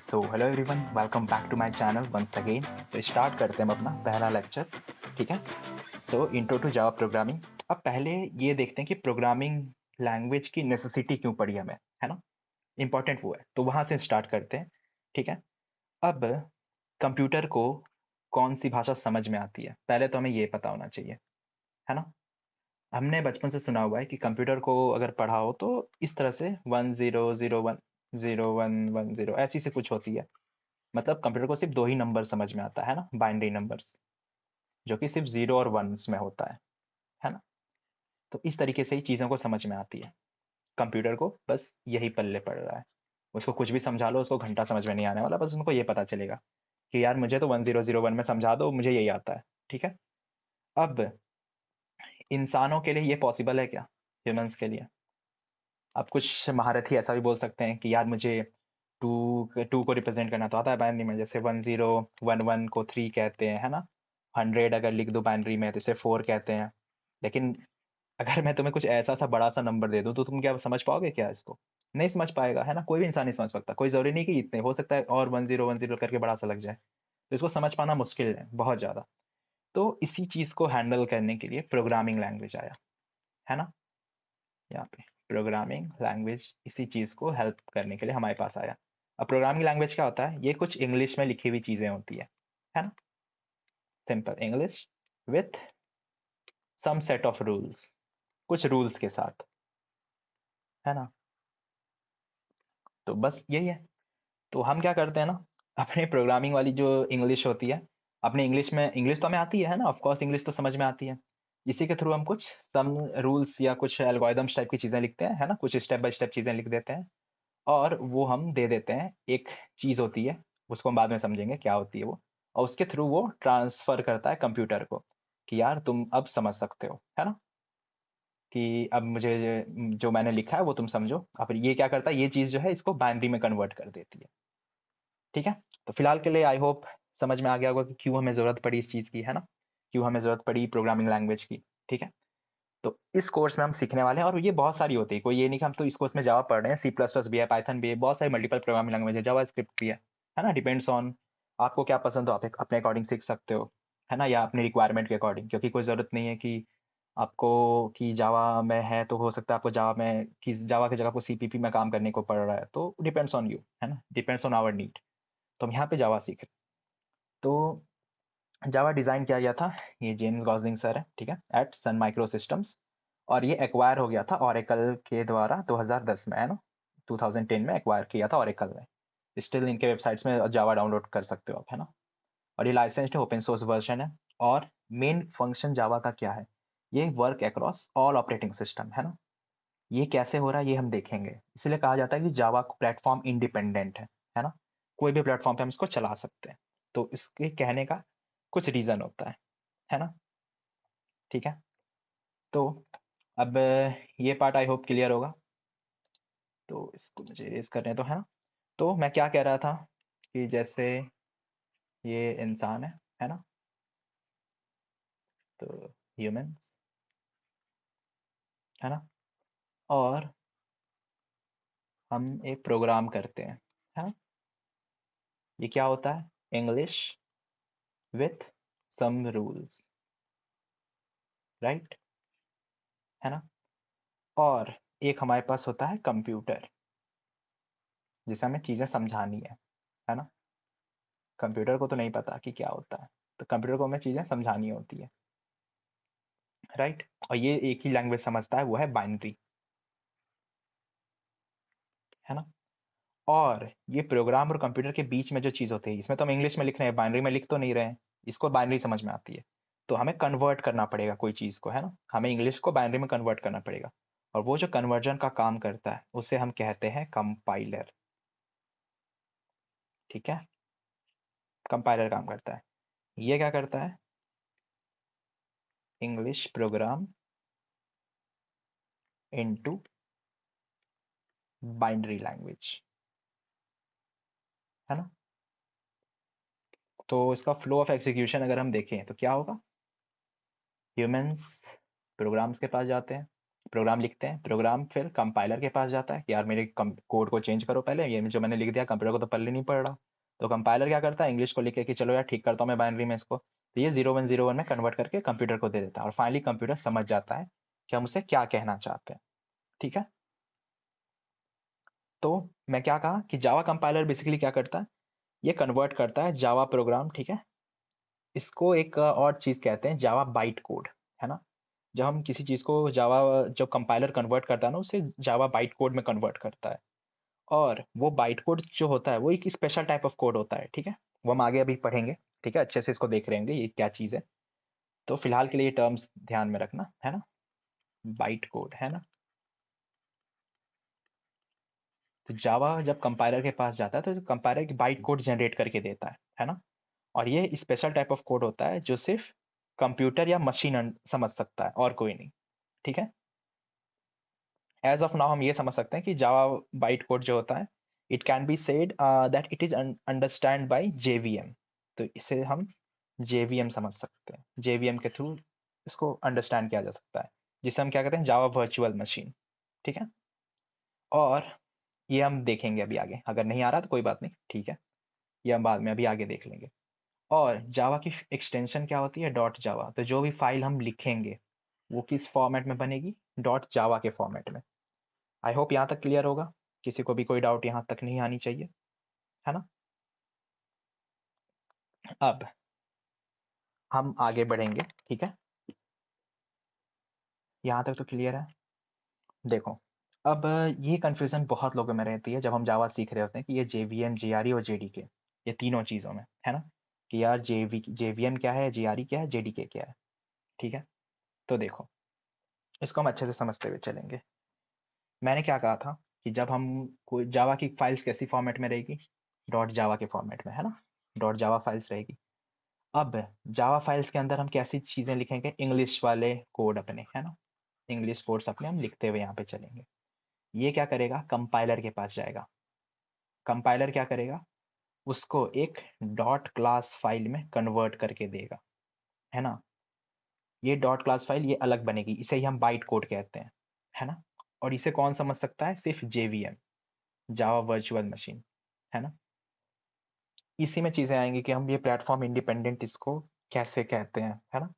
So hello everyone, welcome back to my channel once again. तो start करते हैं हम अपना पहला लेक्चर। ठीक है। So intro to Java programming. अब पहले ये देखते हैं कि प्रोग्रामिंग लैंग्वेज की नेसेसिटी क्यों पड़ी हमें, है ना। इंपॉर्टेंट वो है, तो वहां से स्टार्ट करते हैं। ठीक है। अब कंप्यूटर को कौन सी भाषा समझ में आती है, पहले तो हमें ये पता होना चाहिए, है ना। हमने बचपन से सुना हुआ है कि कंप्यूटर को अगर पढ़ा हो तो इस तरह से 1001 0110 ऐसी से कुछ होती है। मतलब कंप्यूटर को सिर्फ दो ही नंबर समझ में आता है ना, बाइनरी नंबर्स, जो कि सिर्फ जीरो और वंस में होता है ना। तो इस तरीके से ही चीज़ों को समझ में आती है। कंप्यूटर को बस यही पल्ले पड़ रहा है। उसको कुछ भी समझा लो, उसको घंटा समझ में नहीं आने वाला, बस उनको ये पता चलेगा कि यार मुझे तो 1001 में समझा दो, मुझे यही आता है। ठीक है। अब इंसानों के लिए ये पॉसिबल है क्या, ह्यूमंस के लिए? अब कुछ महारथी ऐसा भी बोल सकते हैं कि यार मुझे टू टू को रिप्रेजेंट करना तो आता है बाइनरी में, जैसे 1011 को 3 कहते हैं, है ना। 100 अगर लिख दो बाइनरी में तो इसे 4 कहते हैं। लेकिन अगर मैं तुम्हें कुछ ऐसा सा बड़ा सा नंबर दे दूं तो तुम क्या समझ पाओगे क्या इसको? नहीं समझ पाएगा, है ना। कोई भी इंसान नहीं समझ सकता, कोई जरूरी नहीं कि इतने, हो सकता है और 1010 करके बड़ा सा लग जाए, तो इसको समझ पाना मुश्किल है बहुत ज्यादा। तो इसी चीज को हैंडल करने के लिए प्रोग्रामिंग लैंग्वेज आया, है ना। यहाँ पे प्रोग्रामिंग लैंग्वेज इसी चीज को हेल्प करने के लिए हमारे पास आया। अब प्रोग्रामिंग लैंग्वेज क्या होता है? ये कुछ इंग्लिश में लिखी हुई चीजें होती है ना। Simple English with some set of rules, कुछ रूल्स के साथ, है ना। तो बस यही है। तो हम क्या करते हैं ना, अपने प्रोग्रामिंग वाली जो इंग्लिश होती है, अपने इंग्लिश में, इंग्लिश तो हमें आती है ना, ऑफ कोर्स इंग्लिश तो समझ में आती है। इसी के थ्रू हम कुछ सम रूल्स या कुछ एल्गोरिदम्स टाइप की चीजें लिखते हैं, है ना, कुछ स्टेप बाय स्टेप चीजें लिख देते हैं। और वो हम दे देते हैं, एक चीज होती है, उसको हम बाद में समझेंगे क्या होती है वो। और उसके थ्रू वो ट्रांसफर करता है कंप्यूटर को कि यार तुम अब समझ सकते हो, है ना। कि अब मुझे जो मैंने लिखा है वो तुम समझो। अब ये क्या करता है, ये चीज जो है इसको बाइनरी में कन्वर्ट कर देती है। ठीक है। तो फिलहाल के लिए आई होप समझ में आ गया होगा कि क्यों हमें जरूरत पड़ी इस चीज की, है ना। क्यों हमें जरूरत पड़ी प्रोग्रामिंग लैंग्वेज की। ठीक है। तो इस कोर्स में हम सीखने वाले हैं, और ये बहुत सारी होती है, कोई ये नहीं कि हम तो इस कोर्स में जावा पढ़ रहे हैं, सी प्लस प्लस भी है, पाइथन भी है, बहुत सारी मल्टीपल प्रोग्रामिंग लैंग्वेज है, जावा स्क्रिप्ट भी है ना। डिपेंड्स ऑन आपको क्या पसंद हो, आप अपने अकॉर्डिंग सीख सकते हो, है ना, या अपनी रिक्वायरमेंट के अकॉर्डिंग। क्योंकि कोई ज़रूरत नहीं है कि आपको कि जावा में है तो हो सकता है आपको जावा में कि जावा की जगह आपको सीपीपी में काम करने को पड़ रहा है, तो डिपेंड्स ऑन यू, है ना, डिपेंड्स ऑन आवर नीड। तो हम यहाँ पे जावा सीख रहे हैं। तो जावा डिज़ाइन किया गया था, ये जेम्स गॉसलिंग सर है, ठीक है, एट सन माइक्रो सिस्टम्स। और ये एक्वायर हो गया था ओरेकल के द्वारा 2010 में, है ना। 2010 में एक्वायर किया था ओरेकल ने। स्टिल इनके वेबसाइट्स में जावा डाउनलोड कर सकते हो आप, है ना। और ये लाइसेंस्ड है, ओपन सोर्स वर्जन है। और मेन फंक्शन जावा का क्या है, ये work across all operating system, है ना। ये कैसे हो रहा है ये हम देखेंगे। इसलिए कहा जाता है कि जावा प्लेटफॉर्म इंडिपेंडेंट है ना। कोई भी प्लेटफॉर्म पे हम इसको चला सकते हैं। तो इसके कहने का कुछ रीजन होता है ना। ठीक है। तो अब ये पार्ट आई होप क्लियर होगा। तो इसको मुझे इरेज करने तो, है ना। तो मैं क्या कह रहा था कि जैसे ये इंसान है ना। तो ह्यूमंस, है ना। और हम एक प्रोग्राम करते हैं, है ना। ये क्या होता है? English with some rules, right, है ना। और एक हमारे पास होता है कंप्यूटर, जिसे हमें चीजें समझानी है ना। कंप्यूटर को तो नहीं पता कि क्या होता है, तो कंप्यूटर को हमें चीजें समझानी होती है, राइट। और ये एक ही लैंग्वेज समझता है, वो है बाइनरी, है ना। और ये प्रोग्राम और कंप्यूटर के बीच में जो चीज होती है, इसमें तो हम इंग्लिश में लिख रहे हैं, बाइनरी में लिख तो नहीं रहे हैं। इसको बाइनरी समझ में आती है, तो हमें कन्वर्ट करना पड़ेगा कोई चीज को, है ना। हमें इंग्लिश को बाइनरी में कन्वर्ट करना पड़ेगा। और वो जो कन्वर्जन का काम करता है उसे हम कहते हैं कंपाइलर। ठीक है। कंपाइलर काम करता है। ये क्या करता है? English programme into binary language, है ना। तो इसका फ्लो ऑफ एग्जीक्यूशन अगर हम देखें तो क्या होगा? ह्यूमंस प्रोग्राम्स के पास जाते हैं, प्रोग्राम लिखते हैं, प्रोग्राम फिर कंपाइलर के पास जाता है कि यार मेरे कोड को चेंज करो, पहले ये जो मैंने लिख दिया कंप्यूटर को तो पढ़ने नहीं पड़ रहा। तो कंपाइलर क्या करता है, इंग्लिश को लिख के कि चलो यार ठीक करता हूँ मैं बाइनरी में इसको, तो ये 0101 में कन्वर्ट करके कंप्यूटर को दे देता है, और फाइनली कंप्यूटर समझ जाता है कि हम उसे क्या कहना चाहते हैं। ठीक है, तो मैं क्या कहा कि जावा कंपाइलर बेसिकली क्या करता है, ये कन्वर्ट करता है जावा प्रोग्राम, ठीक है, इसको एक और चीज़ कहते हैं जावा बाइट कोड, है ना। जब हम किसी चीज़ को जावा, जब कंपाइलर कन्वर्ट करता है ना, उसे जावा बाइट कोड में कन्वर्ट करता है, और वो बाइट कोड जो होता है वो एक स्पेशल टाइप ऑफ कोड होता है, ठीक है। वो हम आगे अभी पढ़ेंगे, ठीक है, अच्छे से इसको देख रहे होंगे ये क्या चीज़ है। तो फिलहाल के लिए ये टर्म्स ध्यान में रखना, है ना। बाइट कोड, है ना। तो जावा जब कंपाइलर के पास जाता है तो कंपाइलर की बाइट कोड जनरेट करके देता है ना। और ये स्पेशल टाइप ऑफ कोड होता है जो सिर्फ कंप्यूटर या मशीन समझ सकता है और कोई नहीं, ठीक है। एज ऑफ नाउ हम ये समझ सकते हैं कि जावा बाइट कोड जो होता है, it can be said that it is understand by JVM. तो इसे हम जेवीएम समझ सकते हैं, जेवीएम के थ्रू इसको अंडरस्टैंड किया जा सकता है, जिसे हम क्या कहते हैं जावा वर्चुअल मशीन, ठीक है। और ये हम देखेंगे अभी आगे, अगर नहीं आ रहा तो कोई बात नहीं, ठीक है, ये हम बाद में अभी आगे देख लेंगे। और जावा की एक्सटेंशन क्या होती है, डॉट जावा। तो जो भी फाइल हम लिखेंगे वो किस फॉर्मेट में बनेगी, डॉट जावा के फॉर्मेट में। आई होप यहाँ तक क्लियर होगा, किसी को भी कोई डाउट यहाँ तक नहीं आनी चाहिए, है ना। अब हम आगे बढ़ेंगे, ठीक है, यहाँ तक तो क्लियर है। देखो, अब ये कन्फ्यूजन बहुत लोगों में रहती है जब हम जावा सीख रहे होते हैं कि ये जेवीएम, जेआरई और जेडीके, ये तीनों चीज़ों में, है ना, कि यार जेवीएम क्या है, जेआरई क्या है, जेडीके क्या है, ठीक है। तो देखो, इसको हम अच्छे से समझते हुए चलेंगे। मैंने क्या कहा था कि जब हम कोई जावा की फाइल्स कैसी फॉर्मेट में रहेगी, डॉट जावा के फॉर्मेट में, है ना, डॉट जावा फाइल्स रहेगी। अब जावा फाइल्स के अंदर हम कैसी चीज़ें लिखेंगे, इंग्लिश वाले कोड अपने, है ना, इंग्लिश कोड्स अपने हम लिखते हुए यहाँ पे चलेंगे। ये क्या करेगा, कंपाइलर के पास जाएगा। कंपाइलर क्या करेगा, उसको एक डॉट क्लास फाइल में कन्वर्ट करके देगा, है ना। ये डॉट क्लास फाइल ये अलग बनेगी, इसे ही हम बाइट कोड कहते हैं, है ना। और इसे कौन समझ सकता है, सिर्फ जेवीएम, जावा वर्चुअल मशीन, है ना। इसी में चीज़ें आएंगी कि हम ये प्लेटफॉर्म इंडिपेंडेंट इसको कैसे कहते हैं, है ना।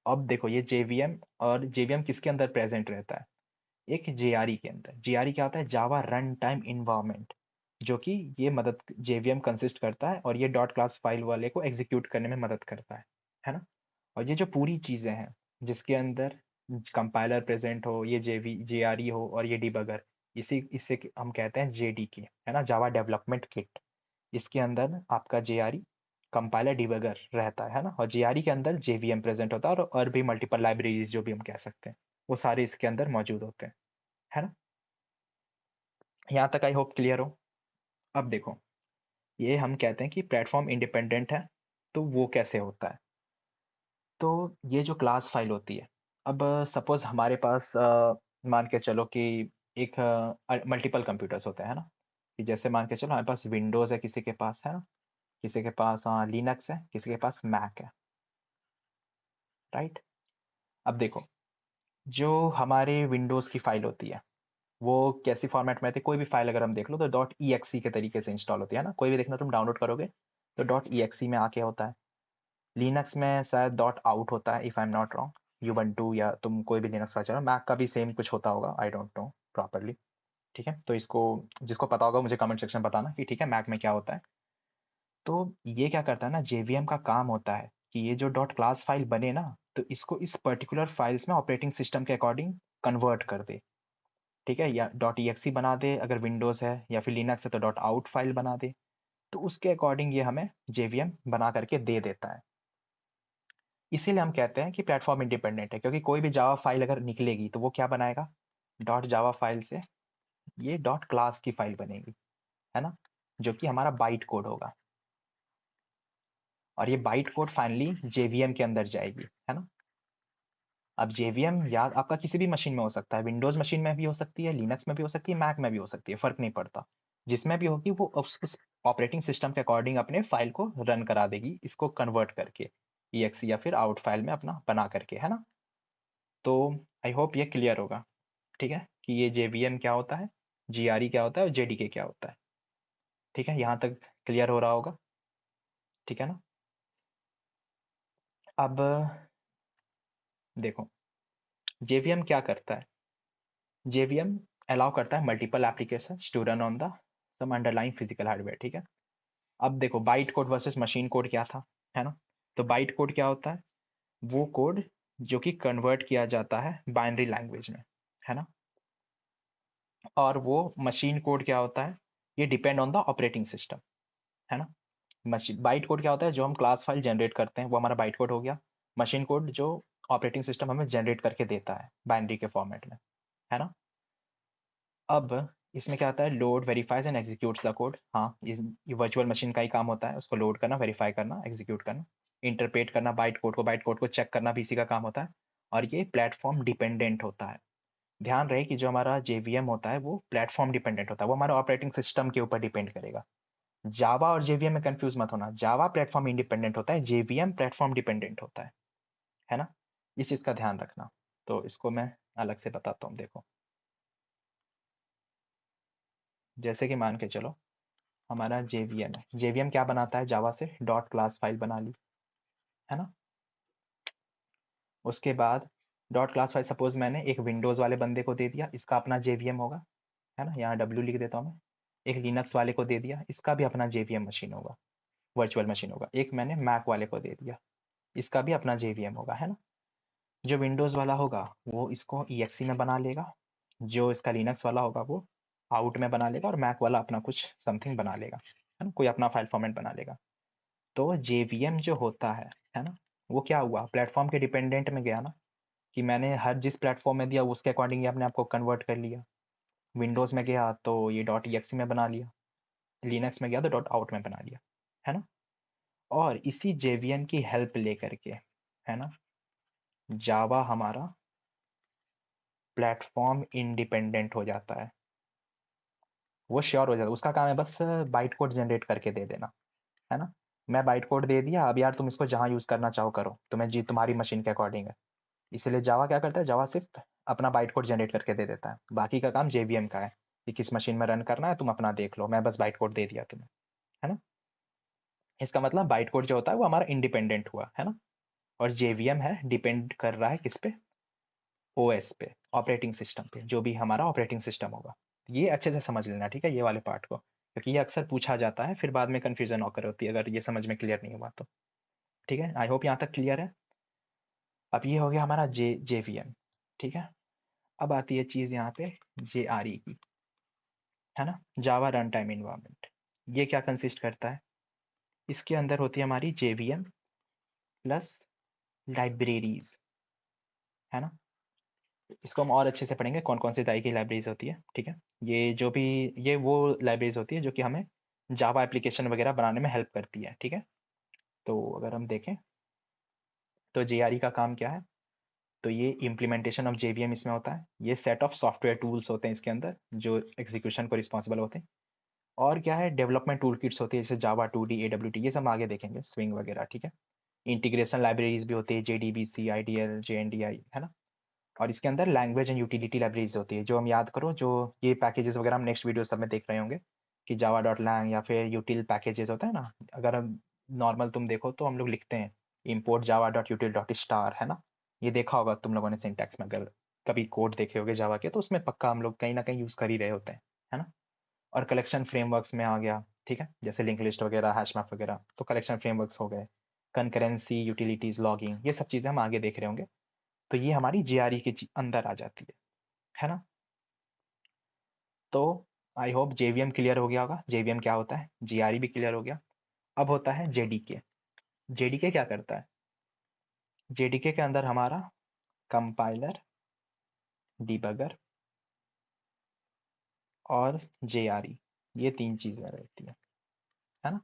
अब देखो, ये जेवीएम, और जेवीएम किसके अंदर प्रेजेंट रहता है, एक जेआरई के अंदर। जेआरई क्या होता है, जावा रन टाइम इन्वायरमेंट, जो कि ये मदद जेवीएम कंसिस्ट करता है, और ये डॉट क्लास फाइल वाले को एग्जीक्यूट करने में मदद करता है ना। और ये जो पूरी चीज़ें हैं जिसके अंदर कंपाइलर प्रेजेंट हो, ये जेआरई हो, और ये डिबगर, इसी इससे हम कहते हैं जेडीके, है ना, जावा डेवलपमेंट किट। इसके अंदर आपका जेआरई, कंपाइलर, डिबगर रहता है ना, और जेआरई के अंदर जेवीएम प्रेजेंट होता है, और भी मल्टीपल लाइब्रेरीज जो भी हम कह सकते हैं, वो सारे इसके अंदर मौजूद होते हैं, है ना। यहाँ तक आई होप क्लियर हो। अब देखो, ये हम कहते हैं कि प्लेटफॉर्म इंडिपेंडेंट है, तो वो कैसे होता है। तो ये जो क्लास फाइल होती है, अब सपोज हमारे पास मान के चलो कि एक मल्टीपल कंप्यूटर्स होते हैं ना, कि जैसे मान के चलो हमारे पास विंडोज़ है, किसी के पास, है ना, किसी के पास लिनक्स है, किसी के पास मैक है, राइट। अब देखो, जो हमारे विंडोज़ की फाइल होती है वो कैसी फॉर्मेट में रहती है, कोई भी फाइल अगर हम देख लो तो डॉट ई के तरीके से इंस्टॉल होती है ना, कोई भी देखना तुम डाउनलोड करोगे तो डॉट ई में आके होता है। लिनक्स में शायद डॉट आउट होता है, if I am not wrong, Ubuntu, या तुम कोई भी लिनक्स फाइल चलाओ, मैक का भी सेम कुछ होता होगा, आई डोंट नो प्रॉपरली, ठीक है। तो इसको, जिसको पता होगा मुझे कमेंट सेक्शन में बताना कि ठीक है मैक में क्या होता है। तो ये क्या करता है ना, जेवीएम का काम होता है कि ये जो डॉट क्लास फाइल बने ना, तो इसको इस पर्टिकुलर फाइल्स में ऑपरेटिंग सिस्टम के अकॉर्डिंग कन्वर्ट कर दे, ठीक है, या डॉट ई बना दे अगर विंडोज़ है, या फिर लिनक्स है तो डॉट आउट फाइल बना दे। तो उसके अकॉर्डिंग ये हमें जेवीएम बना करके दे देता है। इसीलिए हम कहते हैं कि प्लेटफॉर्म इंडिपेंडेंट है, क्योंकि कोई भी जावा फाइल अगर निकलेगी तो वो क्या बनाएगा, डॉट जावा फाइल से ये डॉट क्लास की फाइल बनेगी, है ना, जो कि हमारा बाइट कोड होगा। और ये बाइट कोड फाइनली जेवीएम के अंदर जाएगी, है ना। अब जेवीएम याद आपका किसी भी मशीन में हो सकता है, विंडोज मशीन में भी हो सकती है, लिनक्स में भी हो सकती है, मैक में भी हो सकती है, फर्क नहीं पड़ता। जिसमें भी होगी वो उस ऑपरेटिंग सिस्टम के अकॉर्डिंग अपने फाइल को रन करा देगी, इसको कन्वर्ट करके EXE या फिर आउट फाइल में अपना बना करके, है ना। तो आई होप ये क्लियर होगा। ठीक है, कि ये JVM क्या होता है, GRE क्या होता है और JDK क्या होता है। ठीक है, यहाँ तक क्लियर हो रहा होगा, ठीक है ना। अब देखो JVM क्या करता है। JVM अलाउ करता है multiple application to run on the same underlying physical hardware. ठीक है, अब देखो byte code versus machine code क्या था, है ना। तो बाइट कोड क्या होता है, वो कोड जो कि कन्वर्ट किया जाता है बाइनरी लैंग्वेज में, है ना। और वो मशीन कोड क्या होता है, ये depend on the operating system, है ना। मशीन बाइट कोड क्या होता है, जो हम क्लास फाइल जनरेट करते हैं वो हमारा बाइट कोड हो गया। मशीन कोड जो ऑपरेटिंग सिस्टम हमें जनरेट करके देता है बाइनरी के फॉर्मेट में, है ना। अब इसमें क्या आता है, load verifies and executes the code. हाँ, ये वर्चुअल मशीन का ही काम होता है, उसको लोड करना, वेरीफाई करना, एग्जीक्यूट करना, इंटरप्रेट करना बाइट कोड को चेक करना भी इसी का काम होता है। और ये प्लेटफॉर्म डिपेंडेंट होता है। ध्यान रहे कि जो हमारा JVM होता है वो प्लेटफॉर्म डिपेंडेंट होता है, वो हमारा ऑपरेटिंग सिस्टम के ऊपर डिपेंड करेगा। जावा और JVM में कंफ्यूज मत होना, जावा प्लेटफॉर्म इंडिपेंडेंट होता है, JVM प्लेटफॉर्म डिपेंडेंट होता है ना। इस चीज़ का ध्यान रखना। तो इसको मैं अलग से बताता हूँ, देखो। जैसे कि मान के चलो हमारा JVM है, JVM क्या बनाता है, जावा से डॉट क्लास फाइल बना ली, है ना। उसके बाद डॉट क्लास फाइल सपोज मैंने एक विंडोज़ वाले बंदे को दे दिया, इसका अपना JVM होगा, है ना। यहाँ W लिख देता हूँ मैं। एक लिनक्स वाले को दे दिया, इसका भी अपना JVM मशीन होगा, वर्चुअल मशीन होगा। एक मैंने मैक वाले को दे दिया, इसका भी अपना JVM होगा, है ना। जो विंडोज़ वाला होगा वो इसको EXE में बना लेगा, जो इसका लिनक्स वाला होगा वो आउट में बना लेगा, और मैक वाला अपना कुछ समथिंग बना लेगा, है ना, कोई अपना फाइल फॉर्मेट बना लेगा। तो JVM जो होता है ना, वो क्या हुआ, प्लेटफॉर्म के डिपेंडेंट में गया ना, कि मैंने हर जिस प्लेटफॉर्म में दिया उसके अकॉर्डिंग ही अपने आप को कन्वर्ट कर लिया। विंडोज़ में गया तो ये डॉट EXE में बना लिया, लिनक्स में गया तो डॉट आउट में बना लिया, है ना। और इसी JVM की हेल्प लेकर के, है ना, जावा हमारा प्लेटफॉर्म इंडिपेंडेंट हो जाता है। वो श्योर हो जाता है, उसका काम है बस बाइट कोड जनरेट करके दे देना, है ना। मैं बाइट कोड दे दिया, अब यार तुम इसको जहाँ यूज़ करना चाहो करो, तुम्हें जी तुम्हारी मशीन के अकॉर्डिंग है। इसलिए जावा क्या करता है, जावा सिर्फ अपना बाइट कोड जनरेट करके दे देता है, बाकी का काम JVM का है कि किस मशीन में रन करना है तुम अपना देख लो, मैं बस बाइट कोड दे दिया तुम्हें, है ना। इसका मतलब बाइट कोड जो होता है वो हमारा इंडिपेंडेंट हुआ, है ना। और JVM है डिपेंड कर रहा है किस पे, OS पे, ऑपरेटिंग सिस्टम पे, जो भी हमारा ऑपरेटिंग सिस्टम होगा। ये अच्छे से समझ लेना, ठीक है, ये वाले पार्ट को, क्योंकि ये अक्सर पूछा जाता है, फिर बाद में कंफ्यूजन होकर होती है अगर ये समझ में क्लियर नहीं हुआ तो। ठीक है, आई होप यहाँ तक क्लियर है। अब ये हो गया हमारा JVM, ठीक है। अब आती है चीज़ यहाँ पे JRE की, है ना, जावा रन टाइम इन्वायरमेंट। ये क्या कंसिस्ट करता है, इसके अंदर होती है हमारी JVM प्लस लाइब्रेरीज, है ना। इसको हम और अच्छे से पढ़ेंगे कौन कौन से टाइप की लाइब्रेरीज होती है, ठीक है। ये जो भी, ये वो लाइब्रेरीज होती है जो कि हमें जावा एप्लीकेशन वगैरह बनाने में हेल्प करती है, ठीक है। तो अगर हम देखें तो JRE का काम क्या है, तो ये इम्प्लीमेंटेशन ऑफ JVM इसमें होता है। ये सेट ऑफ सॉफ्टवेयर टूल्स होते हैं इसके अंदर जो एग्जीक्यूशन को रिस्पॉन्सिबल होते हैं। और क्या है, डेवलपमेंट टूल किट्स होती है, जैसे जावा 2D AWT, ये सब आगे देखेंगे, स्विंग वगैरह, ठीक है। इंटीग्रेशन लाइब्रेरीज भी होती है, JDBC IDL JNDI, है ना। और इसके अंदर लैंग्वेज एंड यूटिलिटी लाइब्रेरीज होती है, जो हम याद करो, जो ये पैकेजेस वगैरह हम नेक्स्ट वीडियो सब में देख रहे होंगे, कि जावा डॉट लैंग या फिर यूटिल पैकेजेस होता है ना। अगर हम नॉर्मल तुम देखो तो हम लोग लिखते हैं import Java dot यूटिल dot star, है ना। ये देखा होगा तुम लोगों ने सिंटैक्स में, अगर कभी कोड देखे होगे जावा के तो उसमें पक्का हम लोग कहीं ना कहीं यूज़ कर ही रहे होते हैं, है ना। और कलेक्शन फ्रेमवर्क्स में आ गया, ठीक है, जैसे लिंक लिस्ट वगैरह, हैशमैप वगैरह, तो कलेक्शन फ्रेमवर्क्स हो गए। कंकरेंसी, यूटिलिटीज, लॉगिंग, ये सब चीज़ें हम आगे देख रहे होंगे। तो ये हमारी JRE के अंदर आ जाती है ना। तो आई होप JVM क्लियर हो गया होगा, JVM क्या होता है, JRE भी क्लियर हो गया। अब होता है JDK। JDK क्या करता है, JDK के अंदर हमारा कंपाइलर, डिबगर और JRE, ये तीन चीज़ें रहती है ना।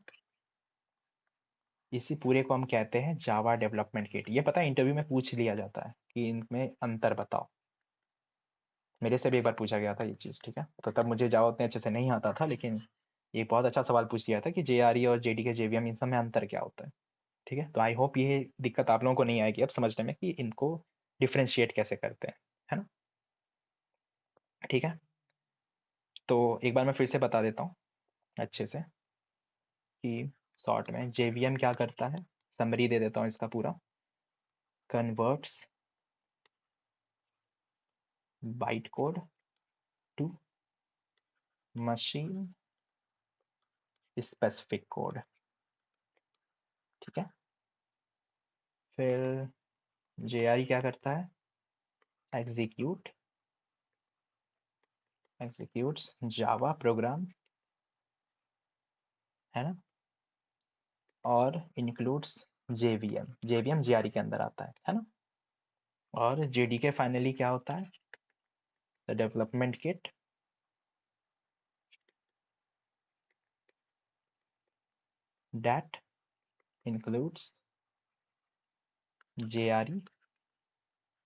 इसी पूरे को हम कहते हैं जावा डेवलपमेंट किट। ये पता है इंटरव्यू में पूछ लिया जाता है कि इनमें अंतर बताओ। मेरे से भी एक बार पूछा गया था ये चीज़, ठीक है। तो तब मुझे जावा उतने अच्छे से नहीं आता था, लेकिन ये बहुत अच्छा सवाल पूछ लिया था कि JRE और JDK JVM इन सब में अंतर क्या होता है, ठीक है। तो आई होप ये दिक्कत आप लोगों को नहीं आएगी अब समझने में कि इनको डिफ्रेंशिएट कैसे करते हैं, है ना। ठीक है, तो एक बार मैं फिर से बता देता हूँ अच्छे से कि शॉर्ट में JVM क्या करता है, समरी दे देता हूँ इसका पूरा। Converts byte code to machine specific code, ठीक है। फिर JRE क्या करता है, एग्जीक्यूट्स जावा प्रोग्राम, है ना, और इंक्लूड्स JVM JRE के अंदर आता है ना। और JDK फाइनली क्या होता है, the development kit that includes JRE,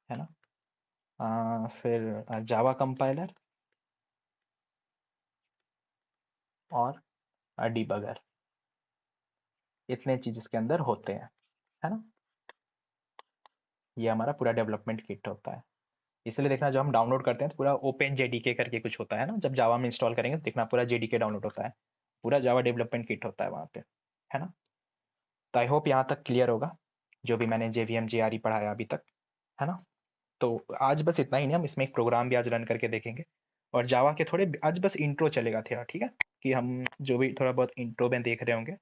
है ना। फिर जावा कंपाइलर और डिबगर, इतने चीज इसके अंदर होते हैं, है ना। ये हमारा पूरा डेवलपमेंट किट होता है। इसलिए देखना, जब हम डाउनलोड करते हैं तो पूरा ओपन JDK करके कुछ होता है ना, जब जावा में इंस्टॉल करेंगे तो देखना पूरा JDK डाउनलोड होता है, पूरा जावा डेवलपमेंट किट होता है वहाँ पे, है ना। तो आई होप यहाँ तक क्लियर होगा जो भी मैंने JVM JRE पढ़ाया अभी तक, है ना। तो आज बस इतना ही नहीं, हम इसमें एक प्रोग्राम भी आज रन करके देखेंगे, और जावा के थोड़े आज बस इंट्रो चलेगा थोड़ा, ठीक है, कि हम जो भी थोड़ा बहुत इंट्रो में देख रहे होंगे,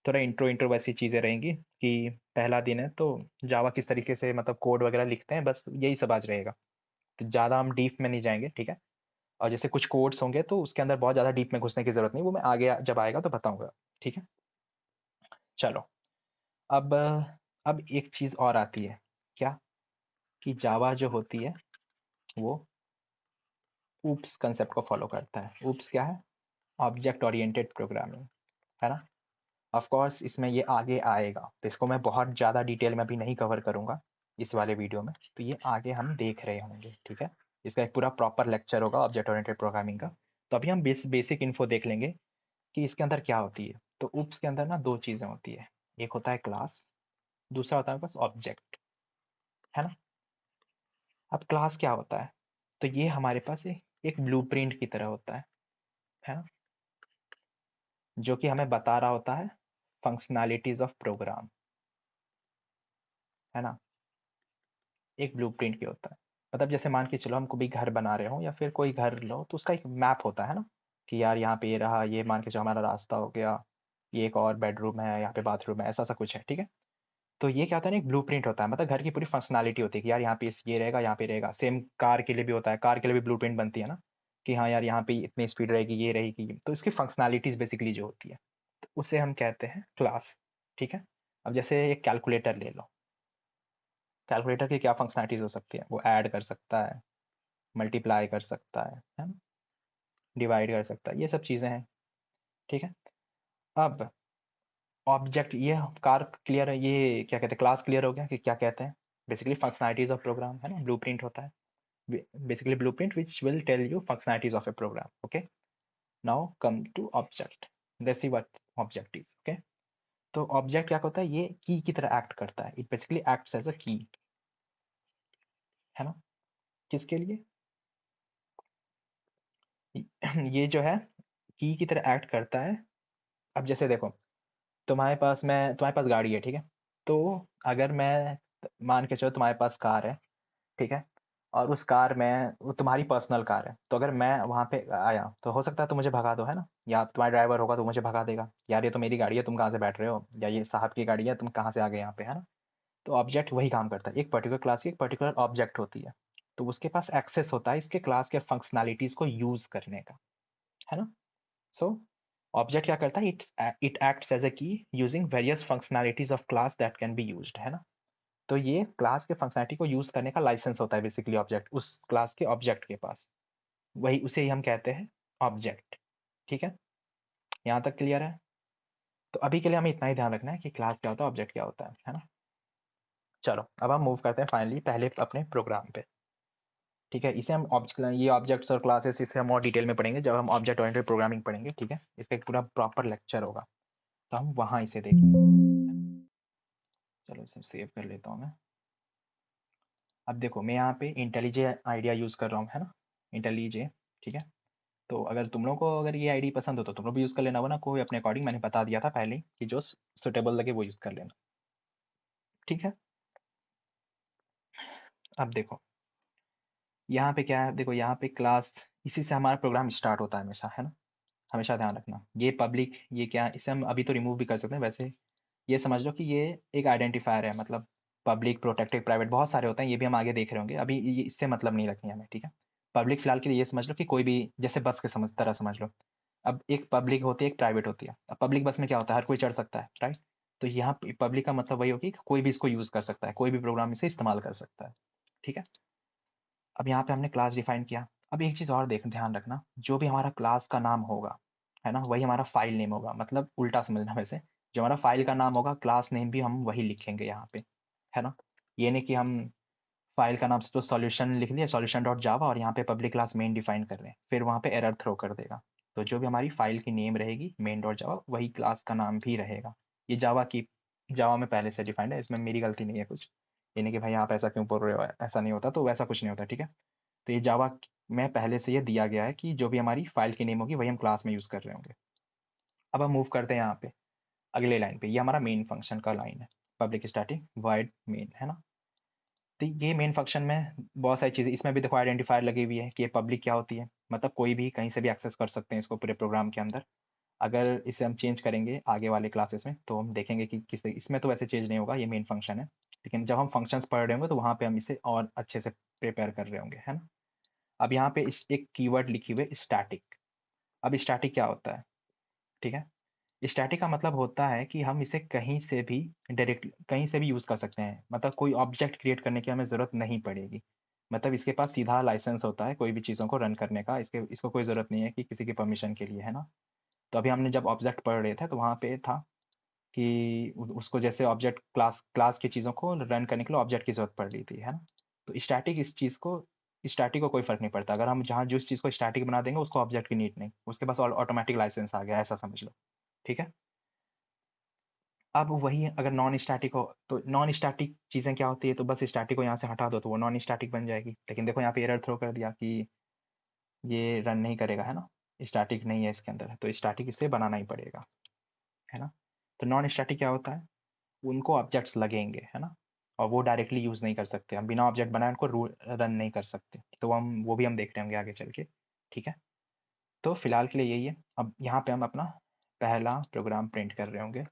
थोड़ा इंट्रो इंट्रो वैसी चीज़ें रहेंगी कि पहला दिन है तो जावा किस तरीके से मतलब कोड वगैरह लिखते हैं, बस यही सब आज रहेगा। तो ज़्यादा हम डीप में नहीं जाएंगे, ठीक है। और जैसे कुछ कोड्स होंगे तो उसके अंदर बहुत ज़्यादा डीप में घुसने की ज़रूरत नहीं, वो मैं आगे जब आएगा तो बताऊंगा, ठीक है। चलो, अब अब एक चीज़ और आती है, क्या, कि जावा जो होती है वो ऊप्स कंसेप्ट को फॉलो करता है। ऊप्स क्या है, ऑब्जेक्ट ओरिएंटेड प्रोग्रामिंग, है ना। ऑफ कोर्स इसमें ये आगे आएगा, तो इसको मैं बहुत ज़्यादा डिटेल में अभी नहीं कवर करूँगा इस वाले वीडियो में, तो ये आगे हम देख रहे होंगे, ठीक है। इसका एक पूरा प्रॉपर लेक्चर होगा ऑब्जेक्ट ओरिएंटेड प्रोग्रामिंग का। तो अभी हम बेसिक इन्फो देख लेंगे कि इसके अंदर क्या होती है। तो ऊप्स के अंदर ना दो चीज़ें होती है, एक होता है क्लास, दूसरा होता है बस ऑब्जेक्ट, है ना। अब क्लास क्या होता है, तो ये हमारे पास एक ब्लूप्रिंट की तरह होता है ना, जो कि हमें बता रहा होता है फंक्शनैलिटीज ऑफ प्रोग्राम, है ना। एक ब्लूप्रिंट की होता है, मतलब जैसे मान के चलो हम कोई घर बना रहे हो या फिर कोई घर लो, तो उसका एक मैप होता है ना, कि यार यहाँ पे ये रहा, ये मान के चलो हमारा रास्ता हो गया, ये एक और बेडरूम है, यहाँ पे बाथरूम है, ऐसा सा कुछ है, ठीक है। तो ये क्या होता है ना, एक ब्लूप्रिंट होता है, मतलब घर की पूरी फंक्शनैलिटी होती है कि यार यहाँ पे ये रहेगा, यहाँ पे रहेगा। सेम कार के लिए भी होता है, कार के लिए भी ब्लूप्रिंट बनती है ना, कि हाँ यार यहाँ पे इतनी स्पीड रहेगी, ये रहेगी, तो इसकी फंक्शनैलिटीज बेसिकली जो होती है, तो उसे हम कहते हैं क्लास, ठीक है। अब जैसे एक कैलकुलेटर ले लो, कैलकुलेटर की क्या फंक्शनैलिटीज हो सकती है, वो ऐड कर सकता है, मल्टीप्लाई कर सकता है ना, डिवाइड कर सकता है, ये सब चीज़ें हैं, ठीक है। अब ऑब्जेक्ट, ये कार क्लियर है, ये क्या कहते हैं, क्लास क्लियर हो गया कि क्या कहते हैं, बेसिकली फंक्शनैलिटीज ऑफ प्रोग्राम, है ना, ब्लूप्रिंट होता है, basically blueprint which will tell you functionalities of a program, okay. Now come to object, let's see what object is, okay. तो ऑब्जेक्ट क्या होता है, ये की तरह एक्ट करता है, it basically acts as a key, है ना। किसके लिए, ये जो है की तरह एक्ट करता है। अब जैसे देखो, तुम्हारे पास गाड़ी है, ठीक है। तो अगर मैं मान के चलो तुम्हारे पास कार है, ठीक है, और उस कार में वो तुम्हारी पर्सनल कार है, तो अगर मैं वहां पे आया तो हो सकता है तुम मुझे भगा दो, है ना, या तुम्हारा ड्राइवर होगा तो मुझे भगा देगा, यार ये तो मेरी गाड़ी है, तुम कहाँ से बैठ रहे हो, या ये साहब की गाड़ी है, तुम कहाँ से आ गए यहाँ पे, है ना। तो ऑब्जेक्ट वही काम करता है, एक पर्टिकुलर क्लास की एक पर्टिकुलर ऑब्जेक्ट होती है, तो उसके पास एक्सेस होता है इसके क्लास के फंक्शनैलिटीज को यूज करने का, है ना। सो ऑब्जेक्ट क्या करता है, इट एक्ट्स एज अ की using various functionalities of class that can be used, है ना। तो ये क्लास के फंक्शनैलिटी को यूज करने का लाइसेंस होता है बेसिकली ऑब्जेक्ट, उस क्लास के ऑब्जेक्ट के पास, वही उसे ही हम कहते हैं ऑब्जेक्ट, ठीक है। यहाँ तक क्लियर है। तो अभी के लिए हमें इतना ही ध्यान रखना है कि क्लास क्या होता है, ऑब्जेक्ट क्या होता है ना। चलो अब हम मूव करते हैं फाइनली पहले अपने प्रोग्राम पे, ठीक है। इसे हम ये ऑब्जेक्ट्स और क्लासेस इसे हम और डिटेल में पढ़ेंगे जब हम ऑब्जेक्ट ओरिएंटेड प्रोग्रामिंग पढ़ेंगे, ठीक है। इसका एक पूरा प्रॉपर लेक्चर होगा, तो हम वहाँ इसे देखेंगे। चलो इसे सेव कर लेता हूँ मैं। अब देखो मैं यहाँ पे इंटेलिजे आइडिया यूज़ कर रहा हूँ, है ना, इंटेलिजे ठीक है। तो अगर तुम लोगों को अगर ये आईडी पसंद हो तो तुम लोग भी यूज़ कर लेना, वरना कोई अपने अकॉर्डिंग, मैंने बता दिया था पहले ही कि जो सुटेबल लगे वो यूज़ कर लेना। ठीक है। अब देखो यहाँ पे क्या है, देखो यहाँ पे क्लास, इसी से हमारा प्रोग्राम स्टार्ट होता है हमेशा, है ना। हमेशा ध्यान रखना ये पब्लिक, ये क्या, इसे हम अभी तो रिमूव भी कर सकते हैं वैसे। ये समझ लो कि ये एक आइडेंटिफायर है, मतलब पब्लिक, प्रोटेक्टेड, प्राइवेट बहुत सारे होते हैं, ये भी हम आगे देख रहे होंगे, अभी ये इससे मतलब नहीं रखनी हमें। ठीक है। पब्लिक फिलहाल के लिए ये समझ लो कि कोई भी, जैसे बस के समझ तरह समझ लो। अब एक पब्लिक होती है, एक प्राइवेट होती है। अब पब्लिक बस में क्या होता है, हर कोई चढ़ सकता है, राइट। तो यहाँ पब्लिक का मतलब वही होगी कि कोई भी इसको यूज़ कर सकता है, कोई भी प्रोग्राम इसे इस्तेमाल कर सकता है। ठीक है। अब यहाँ पे हमने क्लास डिफाइन किया। अब एक चीज़ और देख ध्यान रखना, जो भी हमारा क्लास का नाम होगा, है ना, वही हमारा फाइल नेम होगा, मतलब उल्टा समझना वैसे। जो हमारा फाइल का नाम होगा, क्लास नेम भी हम वही लिखेंगे यहाँ पे, है ना। ये नहीं कि हम फाइल का नाम से तो सॉल्यूशन लिख लिया, सॉल्यूशन डॉट जावा, और यहाँ पे पब्लिक क्लास मेन डिफाइन कर रहे हैं, फिर वहाँ पे एरर थ्रो कर देगा। तो जो भी हमारी फाइल की नेम रहेगी मेन डॉट जावा, वही क्लास का नाम भी रहेगा। ये जावा में पहले से डिफाइंड है, इसमें मेरी गलती नहीं है कुछ। ये नहीं कि भाई आप ऐसा क्यों बोल रहे हो, ऐसा नहीं होता, तो वैसा कुछ नहीं होता। ठीक है। तो ये जावा में पहले से ये दिया गया है कि जो भी हमारी फाइल की नेम होगी वही हम क्लास में यूज़ कर रहे होंगे। अब हम मूव करते हैं यहाँ पे अगले लाइन पे, ये हमारा मेन फंक्शन का लाइन है, पब्लिक स्टैटिक वॉइड मेन, है ना। तो ये मेन फंक्शन में बहुत सारी चीज़ें, इसमें भी देखो आइडेंटिफायर लगी हुई है कि ये पब्लिक क्या होती है, मतलब कोई भी कहीं से भी एक्सेस कर सकते हैं इसको पूरे प्रोग्राम के अंदर। अगर इसे हम चेंज करेंगे आगे वाले क्लासेस में तो हम देखेंगे कि किस, इसमें तो वैसे चेंज नहीं होगा, ये मेन फंक्शन है, लेकिन जब हम फंक्शंस पढ़ रहे होंगे तो वहाँ पे हम इसे और अच्छे से प्रिपेयर कर रहे होंगे, है ना। अब यहाँ पे एक कीवर्ड लिखी हुई है स्टैटिक। अब स्टैटिक क्या होता है, ठीक है। स्टैटिक का मतलब होता है कि हम इसे कहीं से भी डायरेक्ट कहीं से भी यूज़ कर सकते हैं, मतलब कोई ऑब्जेक्ट क्रिएट करने की हमें ज़रूरत नहीं पड़ेगी। मतलब इसके पास सीधा लाइसेंस होता है कोई भी चीज़ों को रन करने का, इसको कोई ज़रूरत नहीं है कि किसी की परमिशन के लिए, है ना। तो अभी हमने जब ऑब्जेक्ट पढ़ रहे थे तो वहाँ पे था कि उसको जैसे ऑब्जेक्ट क्लास क्लास की चीज़ों को रन करने के लिए ऑब्जेक्ट की ज़रूरत पड़ रही थी, है ना। तो स्टैटिक को कोई फ़र्क नहीं पड़ता, अगर हम जहाँ जिस चीज़ को स्टैटिक बना देंगे उसको ऑब्जेक्ट की नीड नहीं, उसके पास ऑटोमेटिक लाइसेंस आ गया, ऐसा समझ लो। ठीक है। अब वही है, अगर नॉन स्टैटिक हो तो नॉन स्टैटिक चीज़ें क्या होती है, तो बस स्टैटिक को यहाँ से हटा दो तो वो नॉन स्टैटिक बन जाएगी, लेकिन देखो यहाँ पे एरर थ्रो कर दिया कि ये रन नहीं करेगा, है ना। स्टैटिक नहीं है इसके अंदर, तो स्टैटिक इसे बनाना ही पड़ेगा, है ना। तो नॉन स्टैटिक क्या होता है, उनको ऑब्जेक्ट्स लगेंगे, है ना, और वो डायरेक्टली यूज़ नहीं कर सकते, हम बिना ऑब्जेक्ट बनाए उनको रन नहीं कर सकते, तो हम वो भी हम देख रहे होंगे आगे चल के। ठीक है। तो फिलहाल के लिए यही है, अब यहाँ पे हम अपना पहला प्रोग्राम प्रिंट कर रहे होंगे।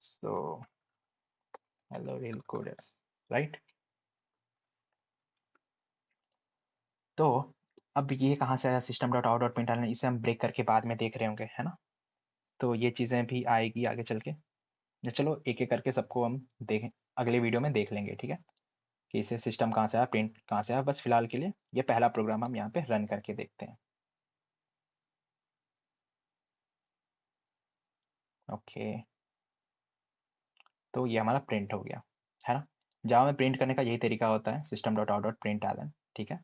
So hello real coders, right. तो अब ये कहाँ से आया system dot out dot println, इसे हम ब्रेक करके बाद में देख रहे होंगे, है ना। तो ये चीज़ें भी आएगी आगे चल के। या चलो एक एक करके सबको हम देखें, अगले वीडियो में देख लेंगे, ठीक है, कि इसे सिस्टम कहाँ से आया, प्रिंट कहाँ से आया। बस फिलहाल के लिए ये पहला प्रोग्राम हम यहाँ पे रन करके देखते हैं। ओके। तो ये हमारा प्रिंट हो गया, है ना। जावा में प्रिंट करने का यही तरीका होता है, system dot out dot print ln, ठीक है।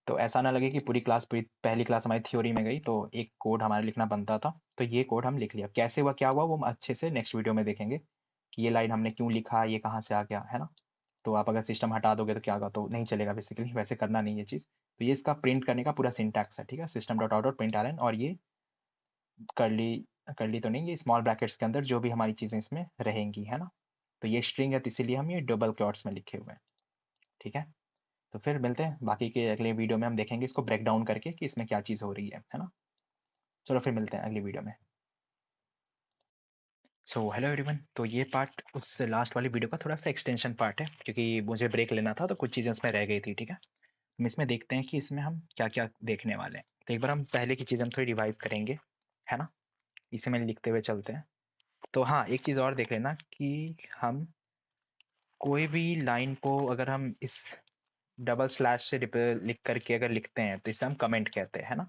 तो ऐसा ना लगे कि पूरी पहली क्लास हमारी थ्योरी में गई तो एक कोड हमारे लिखना बनता था, तो ये कोड हम लिख लिया, कैसे हुआ क्या हुआ वो हम अच्छे से नेक्स्ट वीडियो में देखेंगे कि ये लाइन हमने क्यों लिखा, ये कहाँ से आ गया, है ना। तो आप अगर सिस्टम हटा दोगे तो क्या होगा, तो नहीं चलेगा, बेसिकली वैसे करना नहीं ये चीज़। तो ये इसका प्रिंट करने का पूरा सिंटैक्स है, ठीक है, system dot out dot print ln, और ये करली करली तो नहीं, ये स्मॉल ब्रैकेट्स के अंदर जो भी हमारी चीज़ें इसमें रहेंगी, है ना। तो ये स्ट्रिंग है तो इसीलिए हम ये डबल क्वॉट्स में लिखे हुए हैं। ठीक है। तो फिर मिलते हैं बाकी के अगले वीडियो में, हम देखेंगे इसको ब्रेक डाउन करके कि इसमें क्या चीज़ हो रही है ना। चलो फिर मिलते हैं अगली वीडियो में। सो हेलो एवरीवन, तो ये पार्ट उस लास्ट वाली वीडियो का थोड़ा सा एक्सटेंशन पार्ट है, क्योंकि मुझे ब्रेक लेना था तो कुछ चीज़ें उसमें रह गई थी, ठीक है। हम इसमें देखते हैं कि इसमें हम क्या क्या देखने वाले हैं। तो एक बार हम पहले की चीज़ हम थोड़ी रिवाइज करेंगे, है ना। इसे में लिखते हुए चलते हैं। तो हाँ, एक चीज़ और देख लेना कि हम कोई भी लाइन को अगर हम इस डबल स्लैश से लिख करके अगर लिखते हैं तो इसे हम कमेंट कहते हैं, है ना।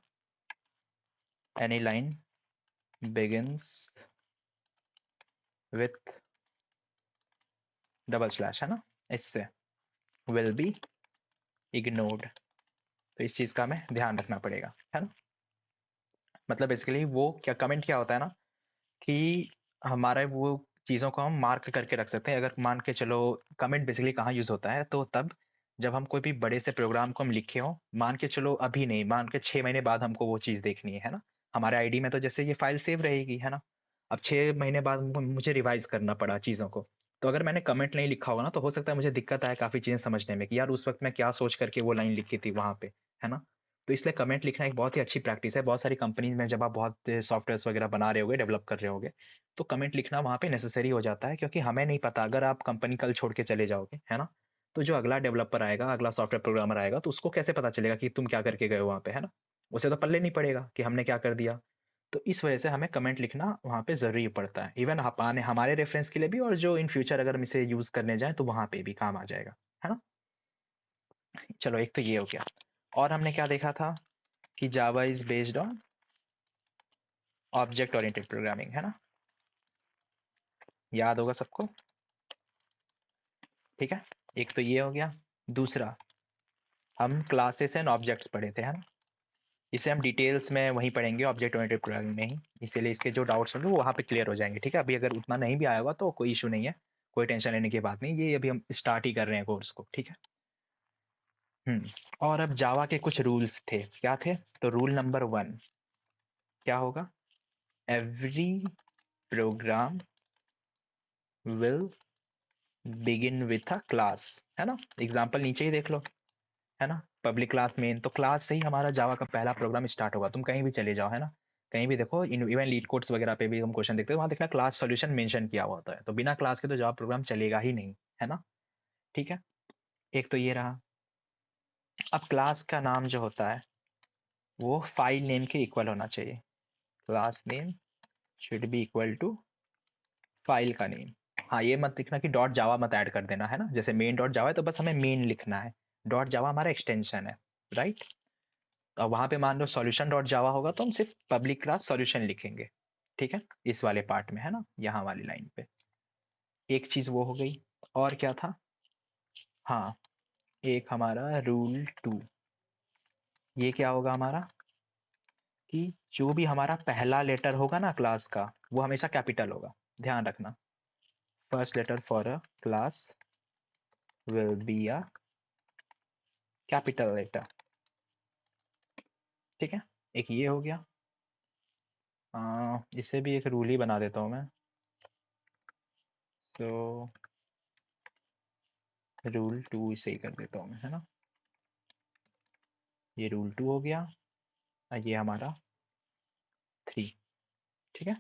Any line begins with double slash, है ना, इससे विल बी इग्नोर्ड। तो इस चीज़ का हमें ध्यान रखना पड़ेगा, है ना। मतलब बेसिकली वो क्या कमेंट क्या होता है ना, कि हमारा वो चीज़ों को हम मार्क करके रख सकते हैं। अगर मान के चलो, कमेंट बेसिकली कहाँ यूज़ होता है, तो तब जब हम कोई भी बड़े से प्रोग्राम को हम लिखे हो, मान के चलो अभी नहीं, मान के 6 महीने बाद हमको वो चीज़ देखनी है ना। हमारे आईडी में तो जैसे ये फाइल सेव रहेगी, है ना। अब 6 महीने बाद मुझे रिवाइज करना पड़ा चीज़ों को, तो अगर मैंने कमेंट नहीं लिखा होगा ना, तो हो सकता है मुझे दिक्कत आए काफ़ी चीज़ें समझने में कि यार उस वक्त मैं क्या सोच करके वो लाइन लिखी थी वहाँ पे, है ना। तो इसलिए कमेंट लिखना एक बहुत ही अच्छी प्रैक्टिस है। बहुत सारी कंपनीज में जब आप बहुत सॉफ्टवेयर वगैरह बना रहे होगे, डेवलप कर रहे होगे, तो कमेंट लिखना वहाँ पे नेसेसरी हो जाता है, क्योंकि हमें नहीं पता अगर आप कंपनी कल छोड़ के चले जाओगे, है ना। तो जो अगला डेवलपर आएगा, अगला सॉफ्टवेयर प्रोग्रामर आएगा, तो उसको कैसे पता चलेगा कि तुम क्या करके गए हो वहाँ पे, है ना। उसे तो पल्ले नहीं पड़ेगा कि हमने क्या कर दिया। तो इस वजह से हमें कमेंट लिखना वहाँ पे ज़रूरी पड़ता है, इवन हमारे रेफरेंस के लिए भी, और जो इन फ्यूचर अगर हम इसे यूज़ करने जाएँ तो वहाँ पे भी काम आ जाएगा, है ना। चलो, एक तो ये हो गया। और हमने क्या देखा था कि Java is based on object oriented programming, है ना। याद होगा सबको, ठीक है। एक तो ये हो गया। दूसरा, हम क्लासेस एंड ऑब्जेक्ट्स पढ़े थे, है ना। इसे हम डिटेल्स में वहीं पढ़ेंगे, ऑब्जेक्ट ओरिएंटेड प्रोग्रामिंग में ही। इसीलिए इसके जो डाउट्स होंगे वो वहाँ पे क्लियर हो जाएंगे, ठीक है। अभी अगर उतना नहीं भी आया होगा तो कोई इशू नहीं है, कोई टेंशन लेने की बात नहीं, ये अभी हम स्टार्ट ही कर रहे हैं कोर्स को, ठीक है। और अब जावा के कुछ रूल्स थे, क्या थे। तो रूल नंबर 1 क्या होगा, every programme will begin with a class, है ना। एग्जाम्पल नीचे ही देख लो, है ना। पब्लिक क्लास मेन, तो क्लास से ही हमारा जावा का पहला प्रोग्राम स्टार्ट होगा। तुम कहीं भी चले जाओ, है ना, कहीं भी देखो, इवन लीड कोड्स वगैरह पे भी हम क्वेश्चन देखते हैं, वहां देखना क्लास सॉल्यूशन मेंशन किया हुआ होता है। तो बिना क्लास के तो जावा प्रोग्राम चलेगा ही नहीं, है ना। ठीक है, एक तो ये रहा। अब क्लास का नाम जो होता है वो फाइल नेम के इक्वल होना चाहिए। Class name should be equal to file का नेम। हाँ, ये मत लिखना कि डॉट जावा मत ऐड कर देना, है ना। जैसे मेन डॉट जावा है तो बस हमें मेन लिखना है, डॉट जावा हमारा एक्सटेंशन है, राइट। और वहां पे मान लो सॉल्यूशन डॉट जावा होगा तो हम सिर्फ पब्लिक क्लास सॉल्यूशन लिखेंगे, ठीक है, इस वाले पार्ट में, है ना, यहाँ वाली लाइन पे। एक चीज वो हो गई। और क्या था, हाँ, एक हमारा रूल 2, ये क्या होगा हमारा, कि जो भी हमारा पहला लेटर होगा ना क्लास का, वो हमेशा कैपिटल होगा, ध्यान रखना। First letter for a class will be a capital letter, ठीक है। एक ये हो गया। इसे भी एक रूल ही बना देता हूँ मैं। सो रूल 2 इसे ही कर देता हूँ मैं, है ना। ये रूल 2 हो गया, और ये हमारा 3, ठीक है।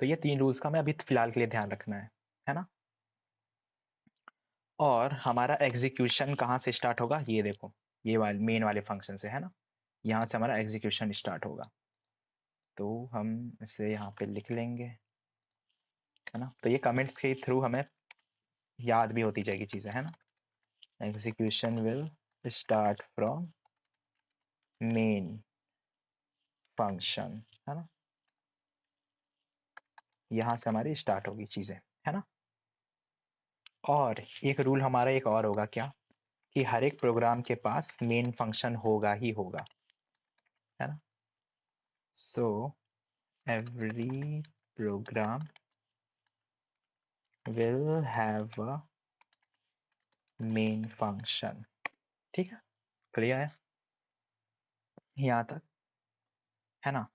तो ये 3 रूल्स का मैं अभी फिलहाल के लिए ध्यान रखना है ना। और हमारा एग्जीक्यूशन कहाँ से स्टार्ट होगा, ये देखो, ये वाले मेन वाले फंक्शन से, है ना। यहाँ से हमारा एग्जीक्यूशन स्टार्ट होगा, तो हम इसे यहाँ पे लिख लेंगे, है ना। तो ये कमेंट्स के थ्रू हमें याद भी होती जाएगी चीज़ें, है ना। Execution will start from main function, है ना। यहाँ से हमारी स्टार्ट होगी चीज़ें, है ना। और एक रूल हमारा एक और होगा, क्या, कि हर एक प्रोग्राम के पास मेन फंक्शन होगा ही होगा, है ना। So every programme will have a main function, ठीक है। क्लियर है यहाँ तक, है ना।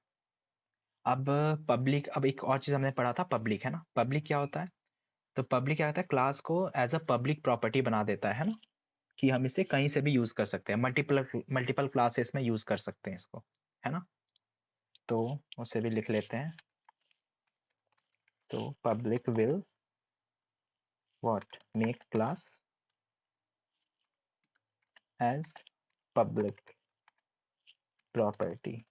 अब पब्लिक, अब एक और चीज हमने पढ़ा था, पब्लिक, है ना। पब्लिक क्या होता है, तो पब्लिक क्या होता है, क्लास को एज अ पब्लिक प्रॉपर्टी बना देता है ना, कि हम इसे कहीं से भी यूज कर सकते हैं, मल्टीपल मल्टीपल क्लासेस में यूज कर सकते हैं इसको, है ना। तो उसे भी लिख लेते हैं। तो public will what make class as public property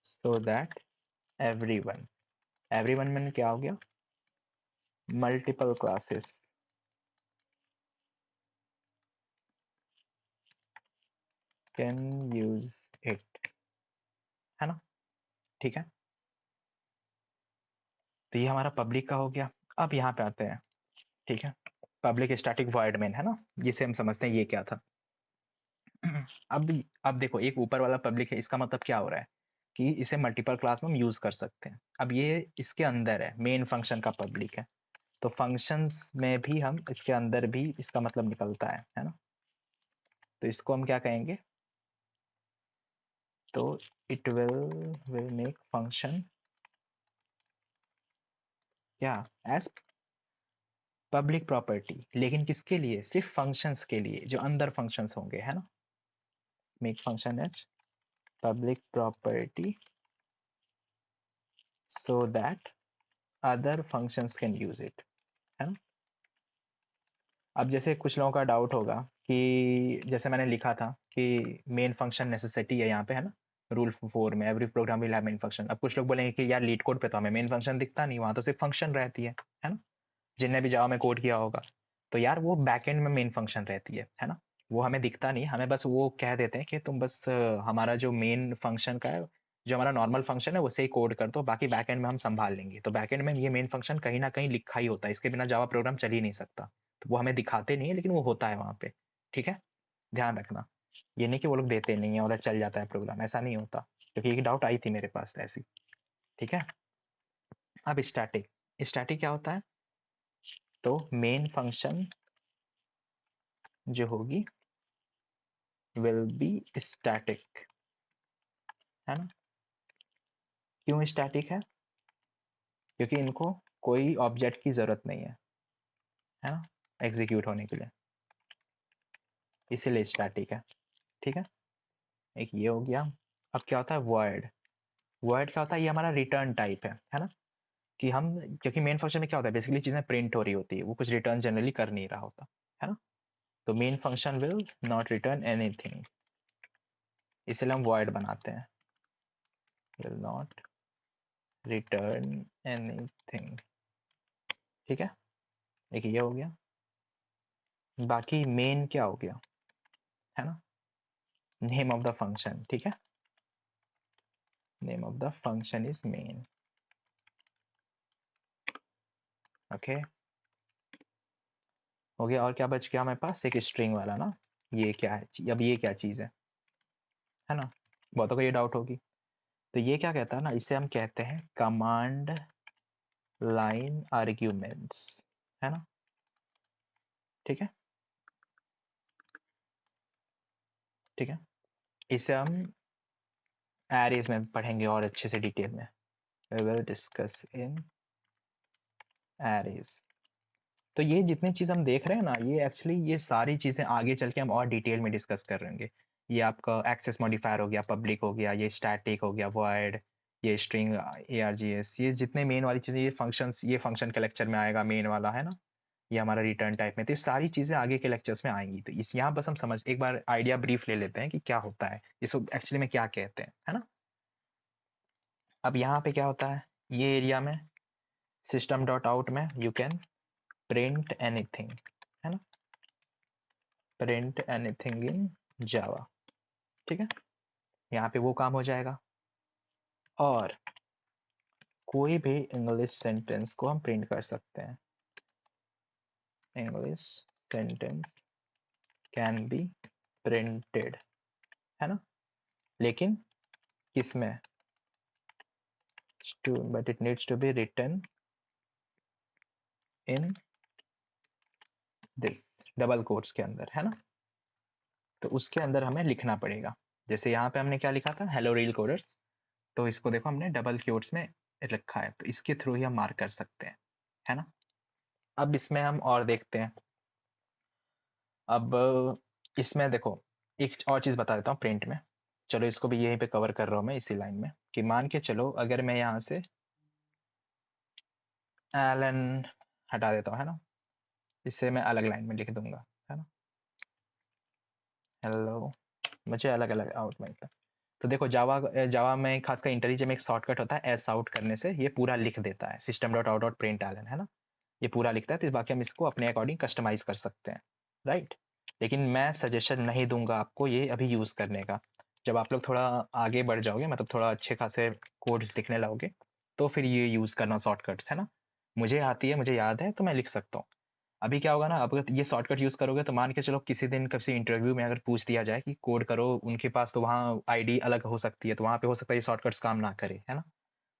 so that everyone, everyone में क्या हो गया, multiple classes can use it, है ना, ठीक है। तो ये हमारा पब्लिक का हो गया। अब यहाँ पे आते हैं, ठीक है। पब्लिक स्टैटिक वॉइड मेन, है ना, जिसे हम समझते हैं ये क्या था। अब देखो, एक ऊपर वाला पब्लिक है, इसका मतलब क्या हो रहा है कि इसे मल्टीपल क्लास में हम यूज कर सकते हैं। अब ये इसके अंदर है, मेन फंक्शन का पब्लिक है। तो फंक्शंस में भी हम इसके अंदर भी इसका मतलब निकलता है ना। तो इसको हम क्या कहेंगे, तो इट विल मेक फंक्शन क्या एज पब्लिक प्रॉपर्टी, लेकिन किसके लिए, सिर्फ फंक्शंस के लिए जो अंदर फंक्शंस होंगे, है ना। Make function as public property so that other functions can use it, है ना। अब जैसे कुछ लोगों का डाउट होगा कि जैसे मैंने लिखा था कि मेन फंक्शन नेसेसिटी है यहाँ पे, है ना। रूल 4 में every programme will have main function. अब कुछ लोग बोलेंगे कि यार लीड कोड पे तो हमें मेन फंक्शन दिखता नहीं, वहाँ तो सिर्फ फंक्शन रहती है ना। जिनने भी जावा में कोड किया होगा, तो यार वो बैकएंड में मेन फंक्शन रहती है ना। वो हमें दिखता नहीं, हमें बस वो कह देते हैं कि तुम बस हमारा जो मेन फंक्शन का है, जो हमारा नॉर्मल फंक्शन है उसे ही कोड कर दो, बाकी बैकएंड में हम संभाल लेंगे। तो बैकएंड में ये मेन फंक्शन कहीं ना कहीं लिखा ही होता है, इसके बिना जावा प्रोग्राम चल ही नहीं सकता। तो वो हमें दिखाते नहीं है, लेकिन वो होता है वहाँ पे। ठीक है, ध्यान रखना। ये नहीं कि वो लोग देते नहीं है और चल जाता है प्रोग्राम, ऐसा नहीं होता। क्योंकि एक डाउट आई थी मेरे पास ऐसी। ठीक है, अब स्टैटिक, स्टैटिक क्या होता है, तो मेन फंक्शन जो होगी विल बी स्टैटिक, है ना। क्यों स्टैटिक है, क्योंकि इनको कोई ऑब्जेक्ट की जरूरत नहीं है ना, एग्जीक्यूट होने के लिए, इसीलिए स्टैटिक है। ठीक है, एक ये हो गया। अब क्या होता है वॉइड, वॉइड क्या होता है, ये हमारा रिटर्न टाइप है ना। कि हम, क्योंकि मेन फंक्शन में क्या होता है, बेसिकली चीजें प्रिंट हो रही होती है, वो कुछ रिटर्न जनरली कर नहीं रहा होता, है ना। तो main function will not return anything, इसलिए हम वॉइड बनाते हैं, विल नॉट रिटर्न एनीथिंग। ठीक है, एक ये हो गया। बाकी मेन क्या हो गया, है ना, नेम ऑफ द फंक्शन। ठीक है, name of the function is main. Okay, हो गया। और क्या बच गया हमारे पास, एक स्ट्रिंग वाला ना। ये क्या है, अब ये क्या चीज है ना। बहुतों को ये डाउट होगी। तो ये क्या कहता है ना, इसे हम कहते हैं कमांड लाइन आर्ग्यूमेंट्स, है ना। ठीक है, ठीक है, इसे हम एरेज में पढ़ेंगे और अच्छे से डिटेल में, we will discuss in arrays. तो ये जितनी चीज़ हम देख रहे हैं ना, ये एक्चुअली ये सारी चीज़ें आगे चल के हम और डिटेल में डिस्कस कर रहेंगे। ये आपका एक्सेस मॉडिफायर हो गया, पब्लिक हो गया, ये स्टैटिक हो गया, वॉइड, ये स्ट्रिंग, ARGS, ये जितने मेन वाली चीज़ें, ये फंक्शंस, ये फंक्शन के लेक्चर में आएगा मेन वाला, है ना। ये हमारा रिटर्न टाइप में, तो ये सारी चीज़ें आगे के लेक्चर्स में आएंगी। तो इस यहाँ बस हम समझ एक बार आइडिया ब्रीफ ले लेते हैं कि क्या होता है, इसको एक्चुअली में क्या कहते हैं, है ना। अब यहाँ पे क्या होता है, ये एरिया में सिस्टम डॉट आउट में यू कैन प्रिंट एनीथिंग, है ना, प्रिंट एनीथिंग इन जावा। ठीक है, यहाँ पे वो काम हो जाएगा। और कोई भी इंग्लिश सेंटेंस को हम प्रिंट कर सकते हैं, English sentence can be printed, है ना। लेकिन किसमें, but it needs to be written in this double quotes के अंदर, है ना। तो उसके अंदर हमें लिखना पड़ेगा। जैसे यहाँ पे हमने क्या लिखा था, हेलो रील कोडर्स, तो इसको देखो हमने डबल क्योट्स में रखा है, तो इसके थ्रू ही हम मार्क कर सकते हैं, है ना। अब इसमें हम और देखते हैं। अब इसमें देखो, एक और चीज़ बता देता हूँ प्रिंट में। चलो इसको भी यहीं पे कवर कर रहा हूँ मैं इसी लाइन में, कि मान के चलो अगर मैं यहाँ से एलन हटा देता हूँ, है ना, इसे मैं अलग लाइन में लिख दूंगा, है ना, हेलो, मुझे अलग अलग आउट में। तो देखो जावा, जावा में खासकर इंटेलिजेंट में एक शॉर्टकट होता है, एस आउट करने से ये पूरा लिख देता है, system dot out dot print ln, है ना। ये पूरा लिखता है, तो बाकी हम इसको अपने अकॉर्डिंग कस्टमाइज कर सकते हैं, राइट। लेकिन मैं सजेशन नहीं दूंगा आपको ये अभी यूज़ करने का। जब आप लोग थोड़ा आगे बढ़ जाओगे, मतलब थोड़ा अच्छे खासे कोड्स लिखने लगोगे, तो फिर ये यूज़ करना शॉर्टकट्स, है ना। मुझे आती है, मुझे याद है, तो मैं लिख सकता हूँ। अभी क्या होगा ना, अब अगर ये शॉर्टकट यूज़ करोगे तो मान के चलो किसी दिन किसी इंटरव्यू में अगर पूछ दिया जाए कि कोड करो, उनके पास तो वहाँ आईडी अलग हो सकती है, तो वहाँ पे हो सकता है ये शॉर्टकट्स काम ना करे, है ना।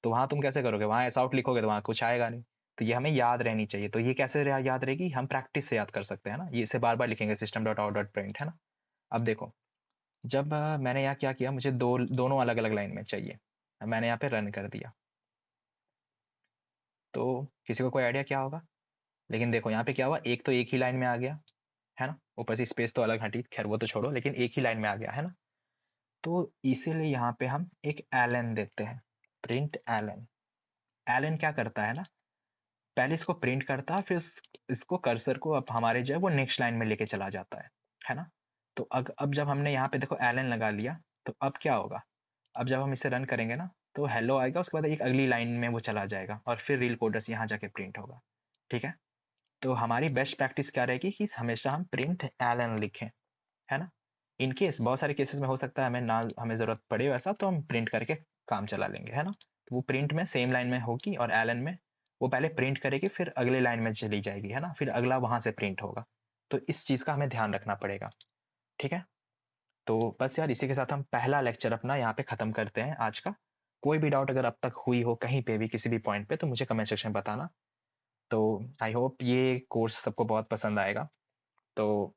तो वहाँ तुम कैसे करोगे, वहाँ एस आउट लिखोगे तो वहाँ कुछ आएगा नहीं। तो ये हमें याद रहनी चाहिए। तो ये कैसे याद रहेगी, हम प्रैक्टिस से याद कर सकते हैं ना, ये इसे बार बार लिखेंगे system dot out dot print, है ना। अब देखो, जब मैंने यहाँ क्या किया, मुझे दोनों अलग अलग लाइन में चाहिए, मैंने यहाँ पे रन कर दिया। तो किसी को कोई आइडिया क्या होगा? लेकिन देखो यहाँ पे क्या हुआ, एक तो एक ही लाइन में आ गया, है ना, ऊपर से स्पेस तो अलग हटी, खैर वो तो छोड़ो, लेकिन एक ही लाइन में आ गया, है ना। तो इसीलिए यहाँ पे हम एक एलन देते हैं, प्रिंट एलन। एलन क्या करता है ना, पहले इसको प्रिंट करता है, फिर इसको कर्सर को अब हमारे जो है वो नेक्स्ट लाइन में लेके चला जाता है ना। तो अब जब हमने यहाँ पे देखो एलन लगा लिया, तो अब क्या होगा, अब जब हम इसे रन करेंगे ना, तो हेलो आएगा, उसके बाद एक अगली लाइन में वो चला जाएगा और फिर रील कोडर्स यहाँ जाके प्रिंट होगा। ठीक है, तो हमारी बेस्ट प्रैक्टिस क्या रहेगी कि हमेशा हम प्रिंट एलन लिखें, है ना। इन केस बहुत सारे केसेस में हो सकता है हमें ज़रूरत पड़े वैसा, तो हम प्रिंट करके काम चला लेंगे, है ना। तो वो प्रिंट में सेम लाइन में होगी और एलन में वो पहले प्रिंट करेगी, फिर अगले लाइन में चली जाएगी, है ना, फिर अगला वहाँ से प्रिंट होगा। तो इस चीज़ का हमें ध्यान रखना पड़ेगा। ठीक है, तो बस यार इसी के साथ हम पहला लेक्चर अपना यहाँ पे ख़त्म करते हैं आज का। कोई भी डाउट अगर अब तक हुई हो कहीं पे भी किसी भी पॉइंट पे, तो मुझे कमेंट सेक्शन में बताना। तो आई होप ये कोर्स सबको बहुत पसंद आएगा। तो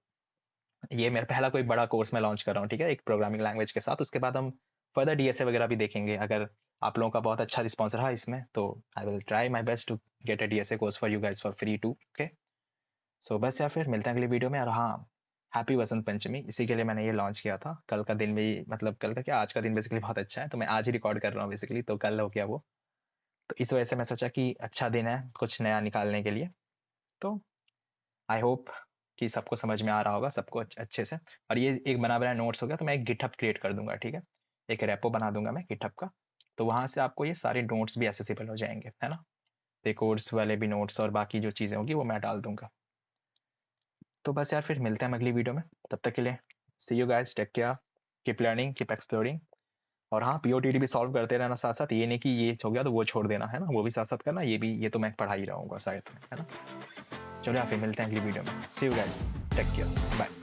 ये मेरा पहला कोई बड़ा कोर्स मैं लॉन्च कर रहा हूँ, ठीक है, एक प्रोग्रामिंग लैंग्वेज के साथ। उसके बाद हम फर्दर डीएसए वगैरह भी देखेंगे। अगर आप लोगों का बहुत अच्छा रिस्पॉन्स रहा इसमें, तो I will try my best to get a DSA course for you guys for free too. Okay, so बस यार फिर मिलते हैं अगली वीडियो में। और हाँ, हैप्पी वसंत पंचमी, इसी के लिए मैंने ये लॉन्च किया था। कल का दिन भी, मतलब कल का क्या, आज का दिन बेसिकली बहुत अच्छा है, तो मैं आज ही रिकॉर्ड कर रहा हूँ बेसिकली, तो कल हो गया वो। तो इस वजह से मैं सोचा कि अच्छा दिन है कुछ नया निकालने के लिए। तो आई होप कि सबको समझ में आ रहा होगा, सबको अच्छे से। और ये एक बना बनाया नोट्स हो गया, तो मैं एक गिटहब क्रिएट कर दूंगा, ठीक है, एक रेपो बना दूंगा मैं गिटहब का। तो वहाँ से आपको ये सारे नोट्स भी एसेसिबल हो जाएंगे, है ना। ये कोर्स वाले भी नोट्स और बाकी जो चीज़ें होंगी वो मैं डाल दूंगा। तो बस यार फिर मिलते हैं हम अगली वीडियो में, तब तक के लिए see you guys, take care, keep learning, keep exploring. और हाँ, पीओटीडी भी सॉल्व करते रहना साथ साथ, ये नहीं कि ये हो गया तो वो छोड़ देना, है ना, वो भी साथ साथ करना, ये तो मैं पढ़ा ही रहूँगा शायद, है ना। चलो यार फिर मिलते हैं अगली वीडियो में, see you guys, take care, bye.